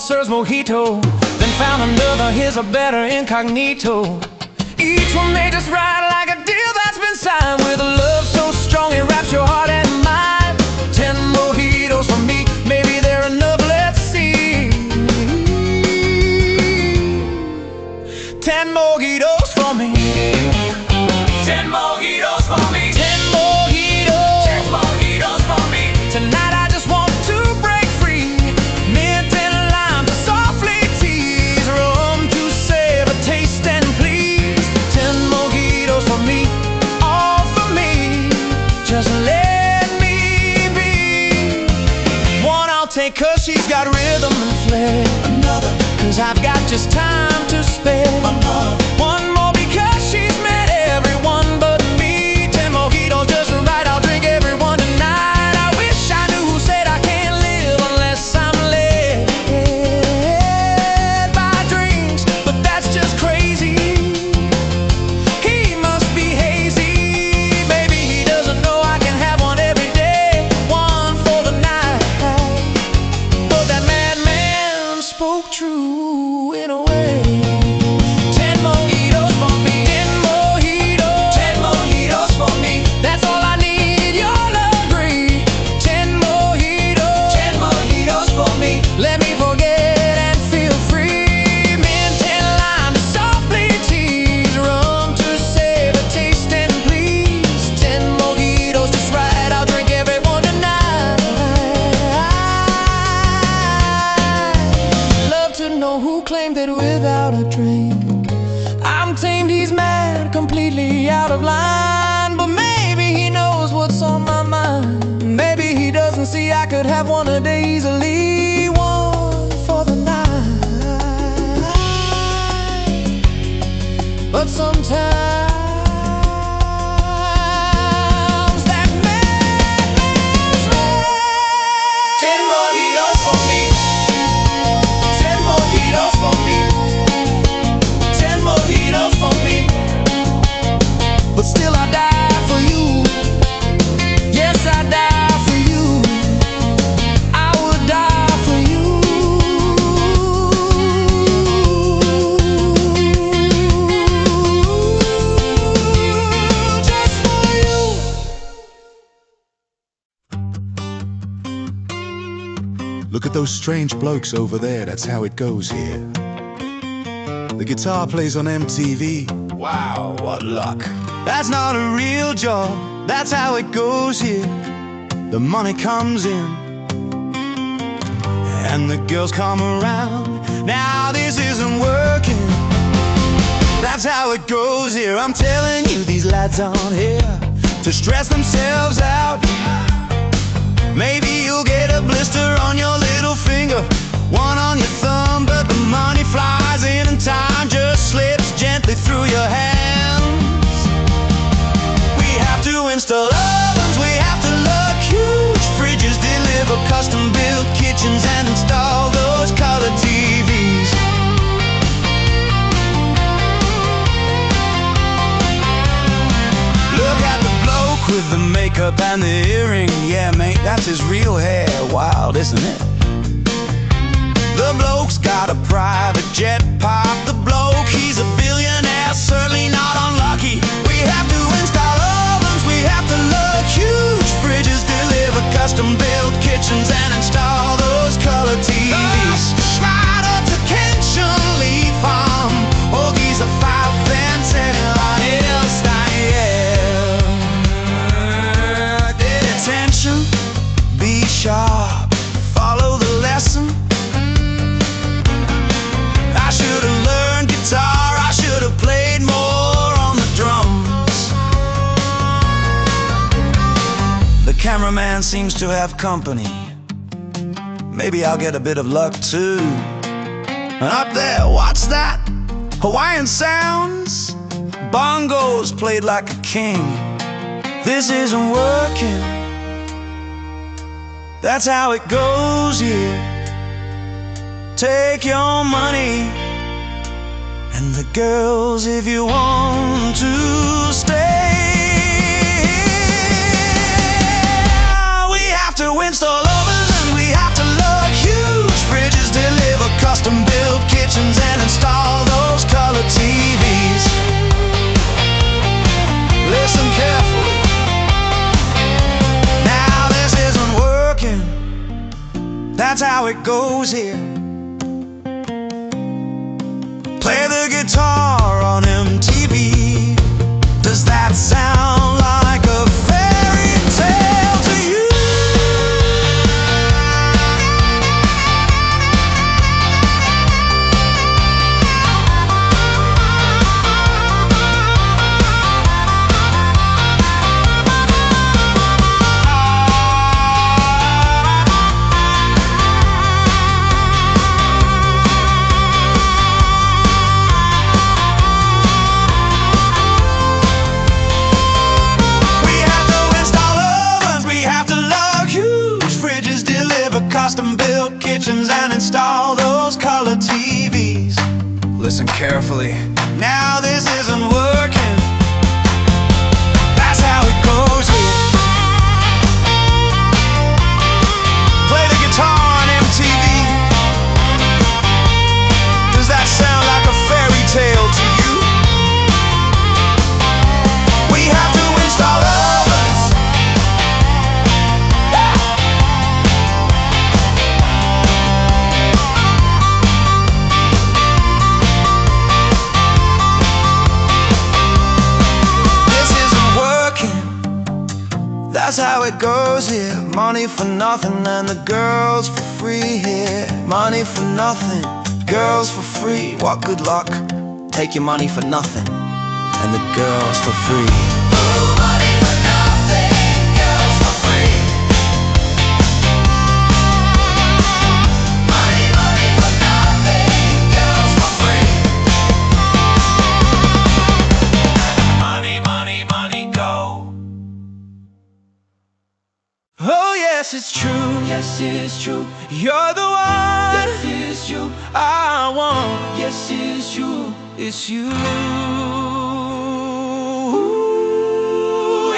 serves mojito, then found another, here's a better incognito. Each one made us right like a deal that's been signed, with a love so strong it wraps your heart and mind. 10 mojitos for me, maybe they're enough, let's see. 10 mojitos for me. 10 mojitos for me. 10 mojitos. 10 mojitos for me. Tonight I just want to break free. Mint and lime to softly tease, rum to savor, taste and please. 10 mojitos for me, all for me. Just let me be. One I'll take 'cause she's got rhythm and flair. Another 'cause I've got just time to spare. One more because she's met everyone but me. 10 mojitos just right, I'll drink everyone tonight. I wish I knew who said I can't live unless I'm led by drinks, but that's just crazy. He must be hazy. Maybe he doesn't know I can have one every day, one for the night. But that madman spoke true in a way. 10 mojitos for me. 10 mojitos. 10 mojitos for me. That's all I need, you'll agree. 10 mojitos. 10 mojitos for me. Let me forget and feel free. Mint and lime to softly tease, rum to savor, taste and please. 10 mojitos just right, I'll drink everyone tonight. Love to know who claimed that without a drink I'm tamed, he's mad, completely out of line. But maybe he knows what's on my mind. Maybe he doesn't see I could have one a day easily, one for the night. But sometimes that madman's right. 10 mojitos for me. 10 mojitos for me. 10 mojitos for me. But still I die for you. Yes, I die for you. I would die for you. Just for you. Look at those strange blokes over there, that's how it goes here. The guitar plays on MTV. Wow, what luck. That's not a real job, that's how it goes here. The money comes in and the girls come around. Now this isn't working, that's how it goes here. I'm telling you, these lads aren't here to stress themselves out. Maybe you'll get a blister on your little finger, one on your thumb, but the money flies in and time just slips gently through your hands. We have to install ovens, we have to look huge fridges, deliver custom-built kitchens and install those color TVs. Look at the bloke with the makeup and the earring. Yeah, mate, that's his real hair. Wild, isn't it? The bloke's got a private jet. Pop the bloke, he's a billionaire, certainly not unlucky. We have to install ovens, we have to look huge fridges, deliver custom-built kitchens and install those color TVs. Right up to Kenshin Lee Farm, Ogie's a 5 fan setting on Hillstyle. Attention, be sharp, follow the lesson. I should have learned guitar, I should have played more on the drums. The cameraman seems to have company. Maybe I'll get a bit of luck too. And up there, what's that? Hawaiian sounds? Bongos played like a king. This isn't working, that's how it goes here. Take your money and the girls if you want to stay. We have to install ovens and we have to look huge fridges, deliver how it goes here. Play the guitar on MTV. Does that sound like a fairy tale to you? Custom-built kitchens and install those color TVs. Listen carefully. Now this isn't working. That's how it goes here. Play the guitar on MTV. Does that sound like a fairy tale to you? We have to install ovens. That's how it goes here. Money for nothing and the girls for free here. Money for nothing, girls for free. What good luck? Take your money for nothing and the girls for free. Ooh, money for nothing, girls for free. Money, money for nothing, girls for free. Money, money, money, go. Oh yes, it's true. Yes, it's true. You're the one. Yes, it's true. I want. Yes, it's true. It's you.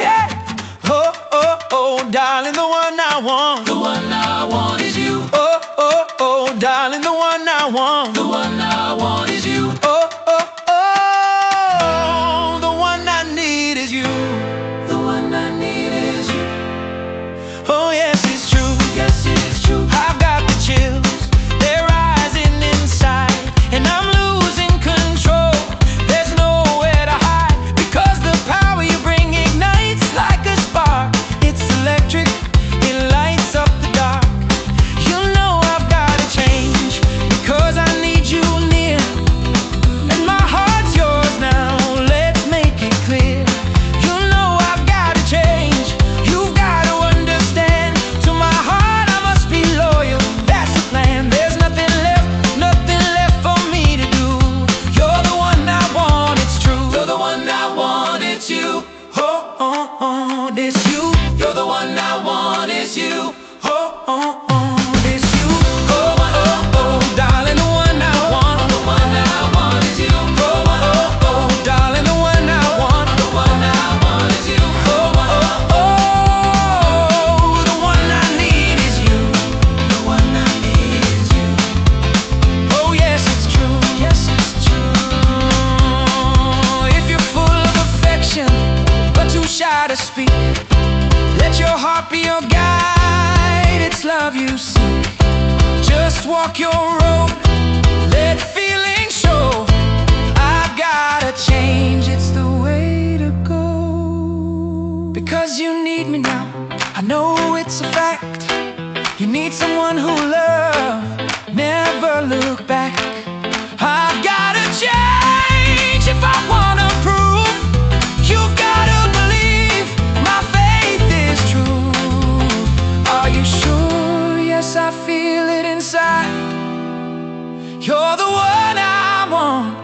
Yeah. Oh, oh, oh, darling, the one I want. The one I want is you. Oh, oh, oh, darling, the one I want. The one I want is you. Oh, oh, oh, the one I need is you. The one I need is you. Oh yes, it's true. Yes, it's true. I've got the chills. They're rising inside, and I'm losing control. There's nowhere to hide, because the power you bring ignites like a spark. It's electric. It lights up the dark. You know I've got to change, because I need you near. And my heart's yours now. Let's make it clear. You know I've got to change. You've got to understand. To my heart I must be loyal. That's the plan. There's nothing left for me to do. You're the one I want, it's true. You're the one I want, it's you. Oh, oh, oh, it's you. You're the one I want, it's you. Oh, oh, oh, it's you. Oh, oh, oh, darling, the one I want. The one I want is you. Oh, oh, oh, darling, the one I want. The one I want is you. Oh, oh, oh, the one I need is you. The one I need is you. Oh yes, it's true. Yes, it's true. If you're full of affection but too shy to speak, let your heart be your guide. It's love you seek. Just walk your road. Let feeling show. I've gotta change. It's the way to go. Because you need me now. I know it's a fact. You need someone who love, never look back. I've gotta change if I wanna prove. You've gotta believe my faith is true. Are you sure? Yes, I feel it inside. You're the one I want.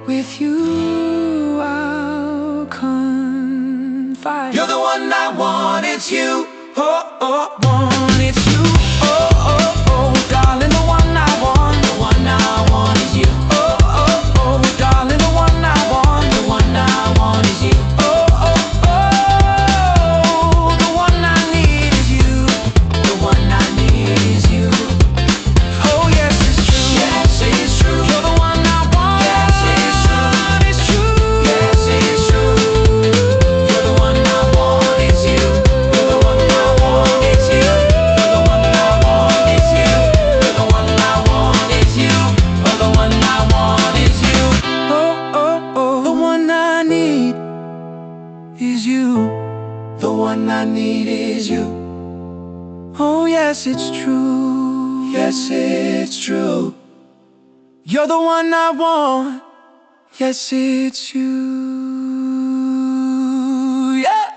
With you I'll confide. You're the one I want, it's you. Oh, oh, want, it's you. Oh, oh, oh, darling, the one I want. The one I want is you. Oh, oh, oh, darling, the one I want. The one I want is you. Oh, oh, oh, the one I need is you. The one I need is you. Oh yes, it's true. Yes, it's true. You're the one I want. Yes, it's true. It's true. Yes, it's true. You're the one I want. It's you. You're the one I want. It's you. Yes, it's true. Yes, it's true. You're the one I want. Yes, it's you. Yeah.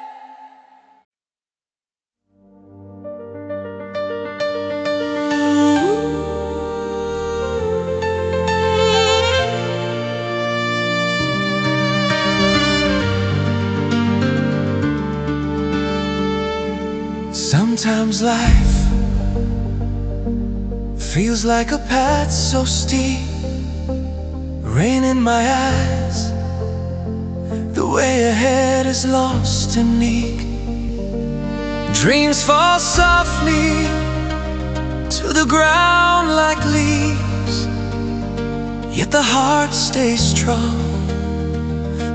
Sometimes life feels like a path so steep, rain in my eyes, the way ahead is lost and meek. Dreams fall softly to the ground like leaves, yet the heart stays strong,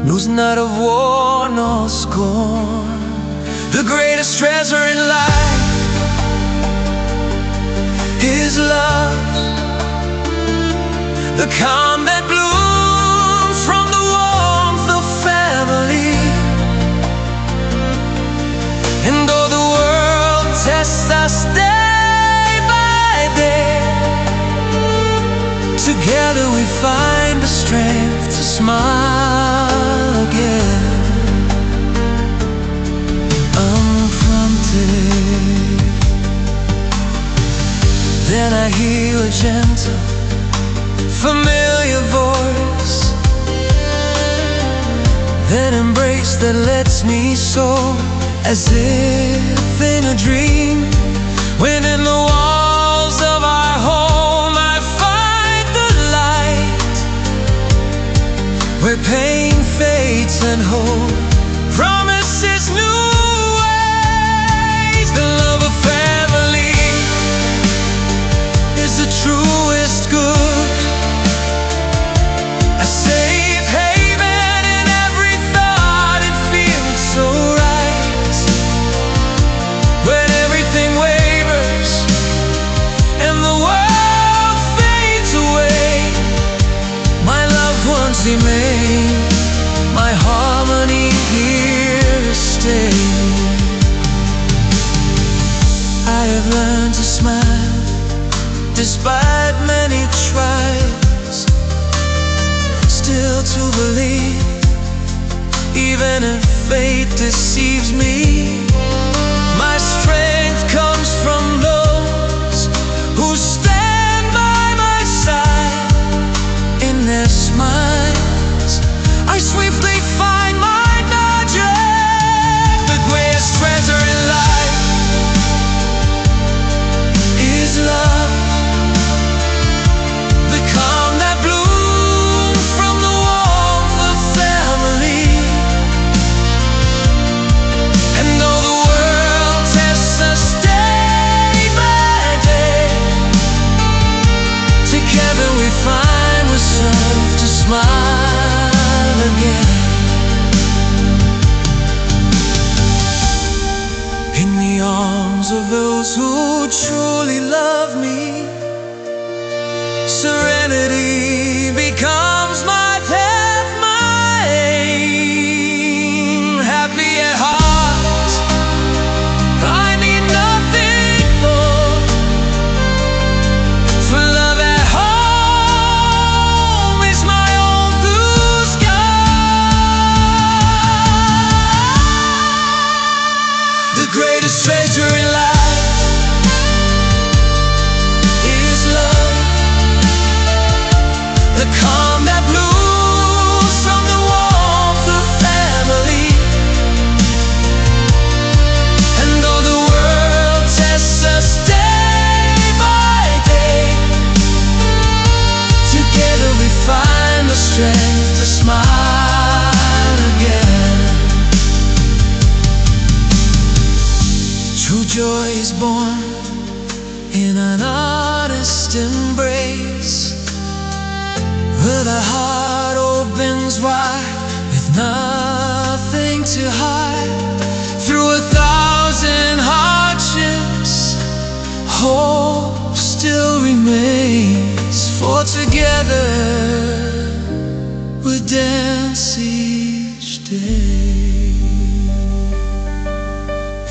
knows not of war nor scorn. The greatest treasure in life is love, the calm that blooms from the warmth of family. And though the world tests us day by day, together we find the strength to smile again. Then I hear a gentle, familiar voice, that embrace that lets me soar, as if in a dream. When in the walls of our home I find the light, where pain fades and hope promises new ways. The love of family is the truest good, a safe haven in every thought. It feels so right when everything wavers and the world fades away. My loved ones remain, my harmony here to stay. I have learned to smile despite many trials, still to believe, even if fate deceives me. My strength comes from those who stand by my side. In their smiles I swiftly find my magic. The greatest treasure in life is love, the calm that blooms from the warmth of family. And though the world tests us day by day, together we find ourselves to smile again. In the arms of those who truly love me, serenity becomes my path, my aim. Happy at heart, I need nothing more, for love at home is my own blue sky. The greatest treasure in life is love, the calm that blooms from the warmth of family. And though the world tests us day by day, together we find the strength to smile again. True joy is born in an honest embrace, where the heart opens wide with nothing to hide. Through 1,000 hardships, hope still remains, for together we dance each day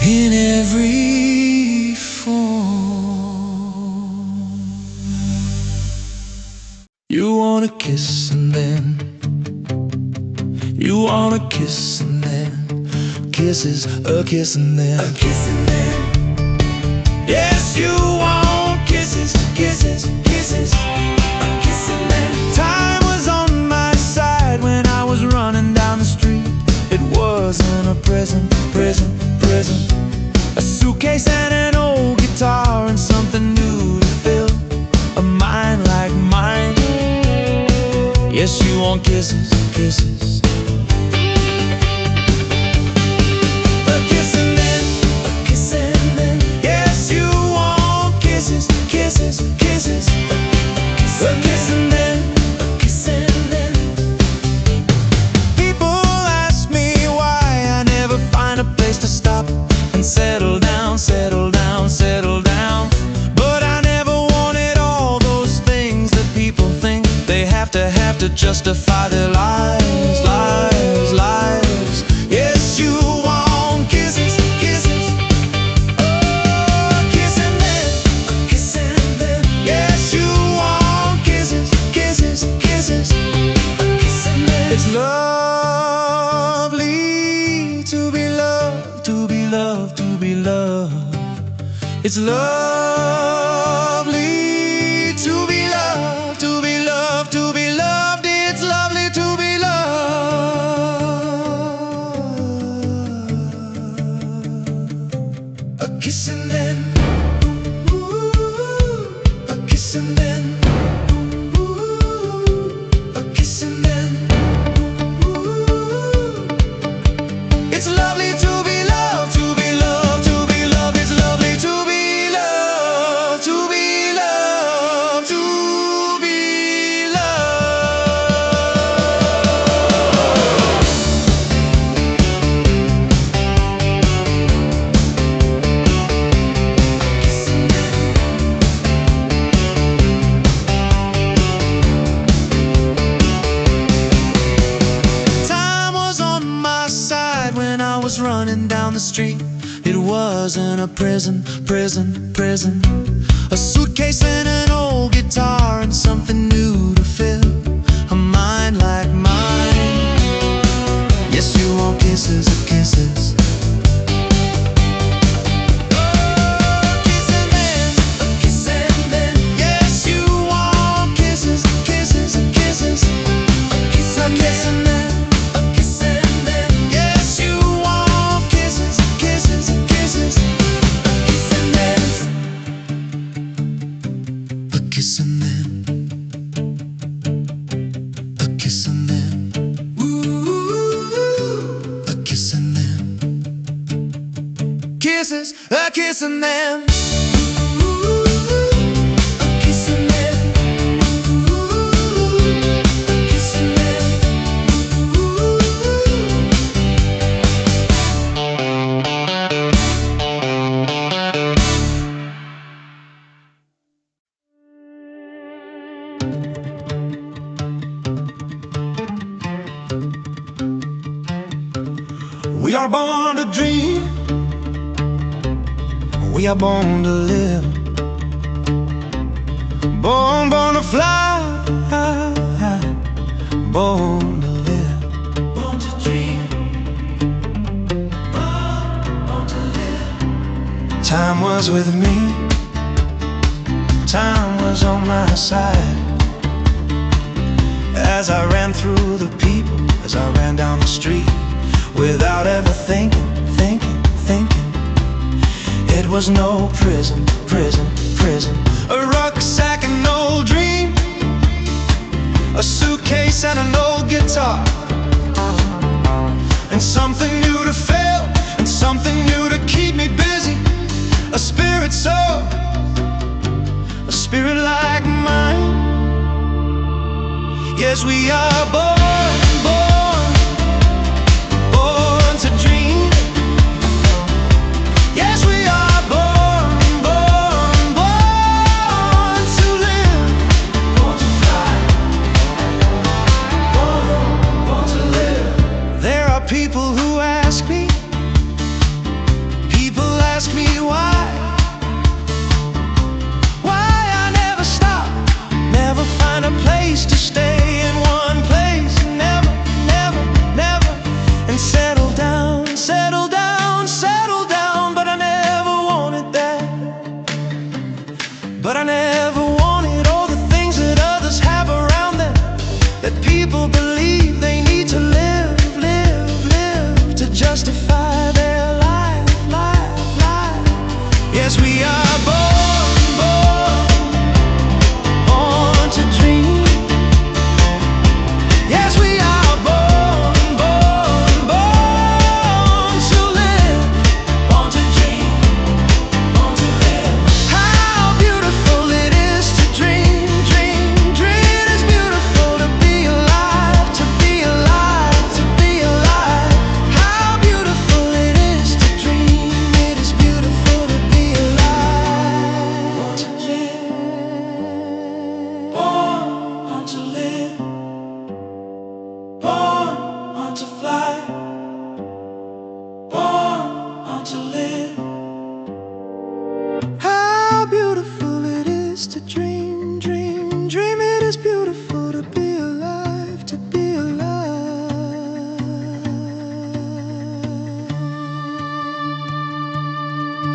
in every form. wanna kiss and then you wanna kiss and then kisses, a kiss and then a kiss and then. Yes, you want kisses, kisses, kisses, a kiss and then. Time was on my side when I was running down the street. It wasn't a prison, prison, prison. A suitcase and an old guitar and something new to fill a mind like mine. Yes, you want kisses, kisses, a kiss and then, a kiss and then. Yes, you want kisses, kisses, kisses, a kiss and then, a kiss and then. People ask me why I never find a place to stop and settle down, settle down, settle down. But I never wanted all those things that people think they have to justify their lives, lives, lives. Yes, you want kisses, kisses, a kiss and then, a kiss and then. Yes, you want kisses, kisses, kisses, a kiss and then. It's lovely to be loved, to be loved, to be loved. It's lovely to be loved, to be loved, to be loved. It's lovely to be loved. A kiss and then, ooh, a kiss and then, ooh, a kiss and then, ooh. It's lovely to be loved, to be loved, to be loved. It's lovely to be loved, to be loved, to be Time was on my side when I was running down the street. It wasn't a prison, prison, prison. A suitcase and an old guitar and something new to fill a mind like mine. Yes, you want kisses, kisses. Kiss and then, a kiss and then, ooh, a kiss and then, kisses, a kiss and then, ooh, a kiss and then, ooh, a kiss and then, we are born to dream, we are born to live, born, born to fly, born to live, born to dream, born to live. Time was with me, time was on my side. As I ran through the people, as I ran down the street, without ever thinking, thinking, thinking. It was no prison, prison, prison. A rucksack and an old dream, a suitcase and an old guitar, and something new to fill, and something new to keep me busy. A spirit soul, a spirit like mine. Yes, we are born, born, born to dream. Yes, we are born, born, born to live, born to fly, born, born to live. There are people who ask me, people ask me why I never stop, never find a place to stay.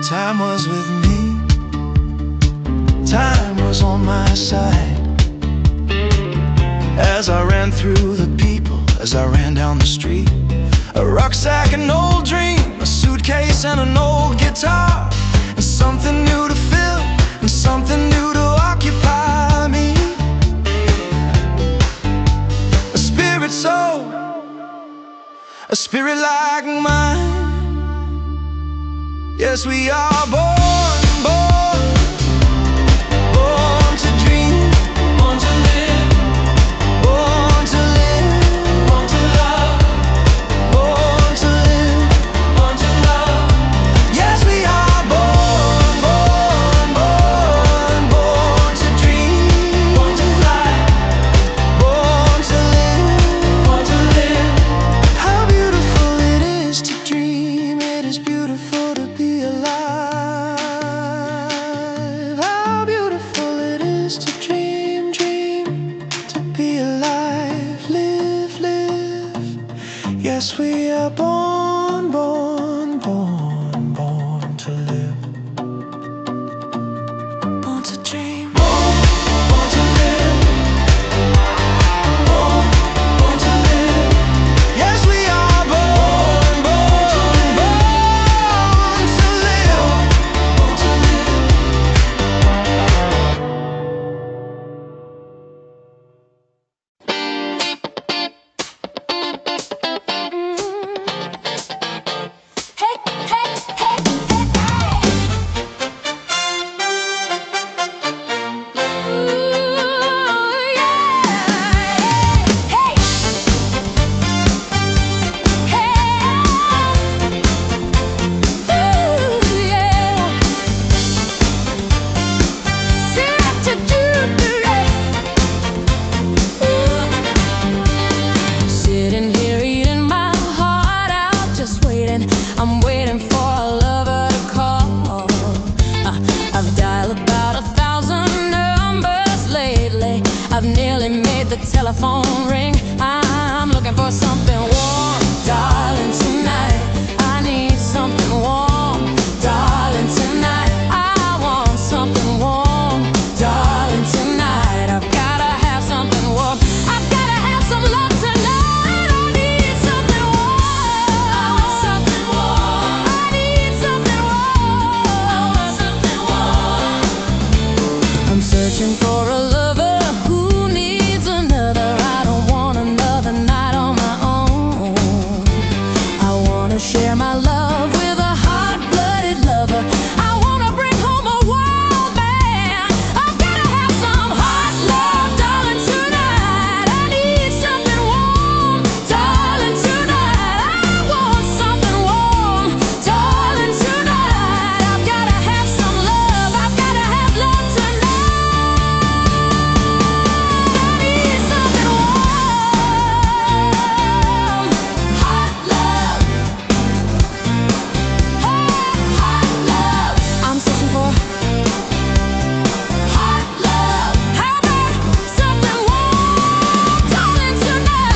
Time was with me, time was on my side. As I ran through the people, as I ran down the street, a rucksack, an old dream, a suitcase and an old guitar, and something new to fill, and something new to occupy me. A spirit soul, a spirit like mine. Yes, we are born, born, born to dream, born to live, born to live, born to love, born to live, born to love. Yes, we are born, born, born, born to dream, born to fly, born to live, born to live. How beautiful it is to dream, it is beautiful to be alive. How beautiful it is to dream, dream, to be alive, live, live. Yes, we are born, born, born, born to live, born to dream, born, born to live, born, born to live. Yes, we are born, born, born to live, born to live. Hey, hey, hey, hey, ooh, yeah. Hey, hey, ooh, yeah. Sit to do Sitting here eating my heart out, just waiting. I'm waiting for a lover to call. I've dialed about 1,000 numbers lately. I've nearly made the telephone ring. I'm looking for something warm, darling, tonight. I need something warm, darling, tonight. I want something warm, darling, tonight. I've gotta have something warm. I've gotta have some love tonight. I need something warm. I want something warm. I need something warm. I want something warm. I'm searching for a lover who needs another. I don't want another night on my own. I wanna share my love with a hot-blooded lover. I wanna bring home a wild man. I've gotta have some hot love, darling, tonight. I need something warm, darling, tonight. I want something warm, darling, tonight. I've gotta have some love. I've gotta have love tonight. I need something warm, hot love. Hot love. I'm searching for hot love. How about something warm, darling, tonight?